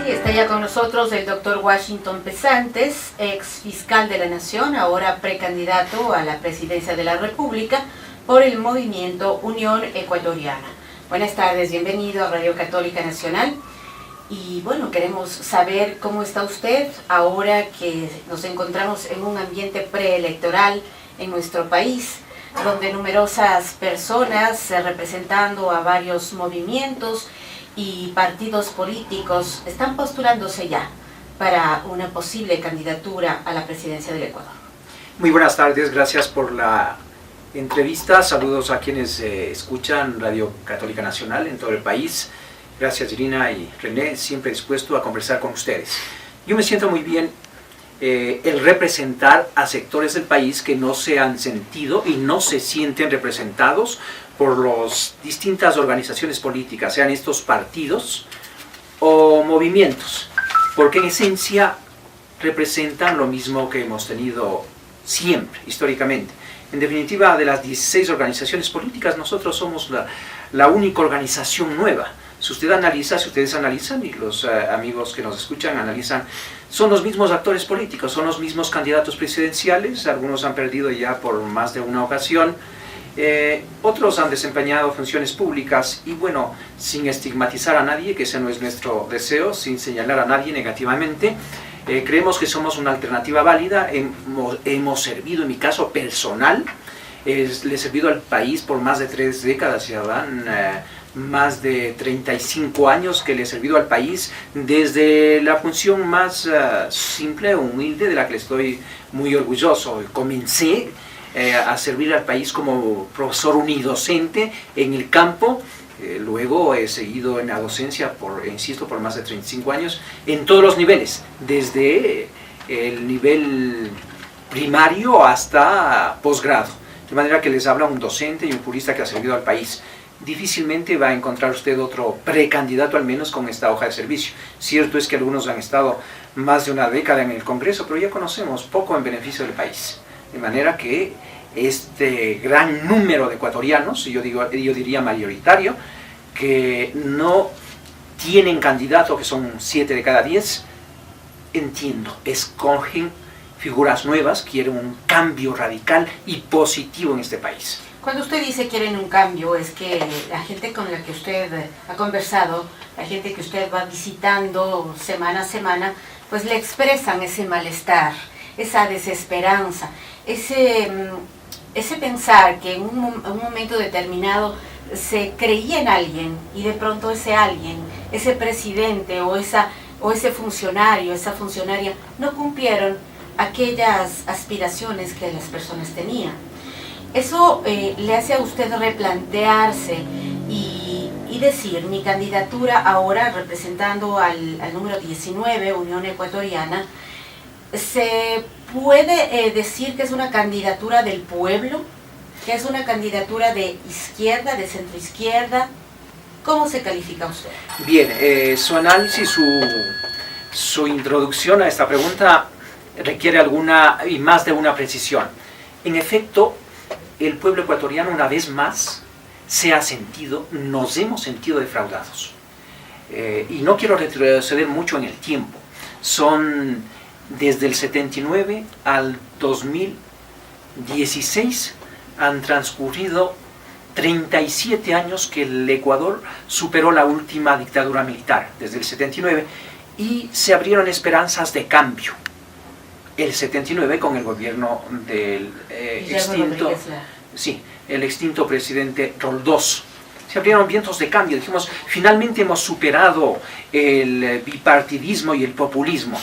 Está ya con nosotros el doctor Washington Pesantes, ex fiscal de la Nación, ahora precandidato a la presidencia de la República por el movimiento Unión Ecuatoriana. Buenas tardes, bienvenido a Radio Católica Nacional. Y bueno, queremos saber cómo está usted ahora que nos encontramos en un ambiente preelectoral en nuestro país, donde numerosas personas representando a varios movimientos y partidos políticos están postulándose ya para una posible candidatura a la presidencia del Ecuador. Muy buenas tardes, gracias por la entrevista. Saludos a quienes escuchan Radio Católica Nacional en todo el país. Gracias Irina y René, siempre dispuesto a conversar con ustedes. Yo me siento muy bien el representar a sectores del país que no se han sentido y no se sienten representados por las distintas organizaciones políticas, sean estos partidos o movimientos, porque en esencia representan lo mismo que hemos tenido siempre, históricamente. En definitiva, de las 16 organizaciones políticas, nosotros somos la única organización nueva. Si ustedes analizan y los amigos que nos escuchan analizan, son los mismos actores políticos, son los mismos candidatos presidenciales, algunos han perdido ya por más de una ocasión, otros han desempeñado funciones públicas y bueno, sin estigmatizar a nadie, que ese no es nuestro deseo, sin señalar a nadie negativamente, creemos que somos una alternativa válida. Hemos servido, en mi caso personal, le he servido al país por más de 3 décadas, ya van más de 35 años que le he servido al país desde la función más simple, humilde, de la que estoy muy orgulloso. Comencé a servir al país como profesor unidocente en el campo, luego he seguido en la docencia insisto, por más de 35 años, en todos los niveles, desde el nivel primario hasta posgrado, de manera que les habla un docente y un jurista que ha servido al país. Difícilmente va a encontrar usted otro precandidato, al menos con esta hoja de servicio. Cierto es que algunos han estado más de una década en el Congreso, pero ya conocemos poco en beneficio del país. De manera que este gran número de ecuatorianos, yo diría mayoritario, que no tienen candidato, que son 7 de cada 10, entiendo, escogen figuras nuevas, quieren un cambio radical y positivo en este país. Cuando usted dice quieren un cambio, es que la gente con la que usted ha conversado, la gente que usted va visitando semana a semana, pues le expresan ese malestar, esa desesperanza, ese pensar que en un momento determinado se creía en alguien y de pronto ese alguien, ese presidente o ese funcionario, esa funcionaria, no cumplieron aquellas aspiraciones que las personas tenían. Eso le hace a usted replantearse y decir, mi candidatura ahora representando al número 19, Unión Ecuatoriana, ¿se puede decir que es una candidatura del pueblo? ¿Que es una candidatura de izquierda, de centroizquierda? ¿Cómo se califica usted? Bien, su análisis, su introducción a esta pregunta requiere alguna y más de una precisión. En efecto, el pueblo ecuatoriano una vez más nos hemos sentido defraudados. Y no quiero retroceder mucho en el tiempo. Son desde el 79 al 2016, han transcurrido 37 años que el Ecuador superó la última dictadura militar, desde el 79, y se abrieron esperanzas de cambio. El 79 con el gobierno del el extinto presidente Roldós. Se abrieron vientos de cambio, dijimos, finalmente hemos superado el bipartidismo y el populismo.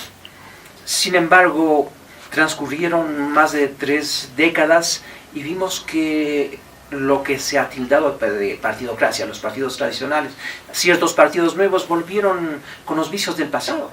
Sin embargo, transcurrieron más de 3 décadas y vimos que lo que se ha tildado de partidocracia, los partidos tradicionales, ciertos partidos nuevos volvieron con los vicios del pasado.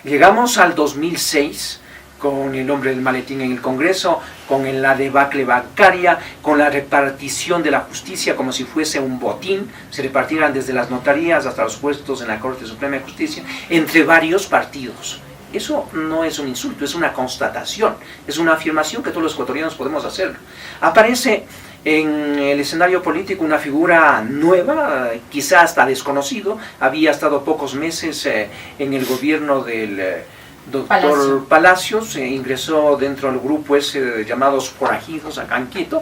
Llegamos al 2006 con el hombre del maletín en el Congreso, con la debacle bancaria, con la repartición de la justicia como si fuese un botín, se repartieran desde las notarías hasta los puestos en la Corte Suprema de Justicia, entre varios partidos. Eso no es un insulto, es una constatación, es una afirmación que todos los ecuatorianos podemos hacer. Aparece en el escenario político una figura nueva, quizá hasta desconocido, había estado pocos meses en el gobierno del doctor Palacios, ingresó dentro del grupo ese de llamados forajidos acá en Quito.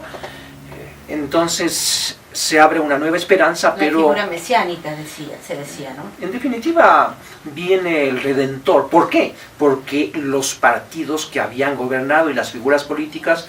Entonces se abre una nueva esperanza, pero... La figura mesiánica se decía, ¿no? En definitiva, viene el Redentor. ¿Por qué? Porque los partidos que habían gobernado y las figuras políticas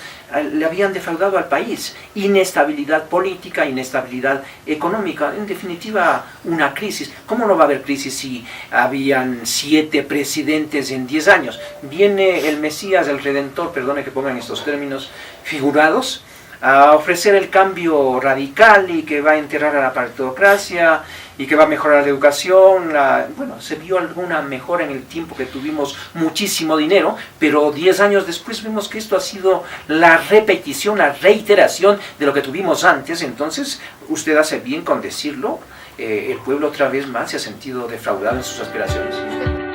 le habían defraudado al país. Inestabilidad política, inestabilidad económica, en definitiva, una crisis. ¿Cómo no va a haber crisis si habían 7 presidentes en 10 años? Viene el Mesías, el Redentor, perdone que pongan estos términos figurados, a ofrecer el cambio radical y que va a enterrar a la partidocracia y que va a mejorar la educación. Bueno, se vio alguna mejora en el tiempo que tuvimos muchísimo dinero, pero 10 años después vemos que esto ha sido la repetición, la reiteración de lo que tuvimos antes. Entonces, usted hace bien con decirlo, el pueblo otra vez más se ha sentido defraudado en sus aspiraciones.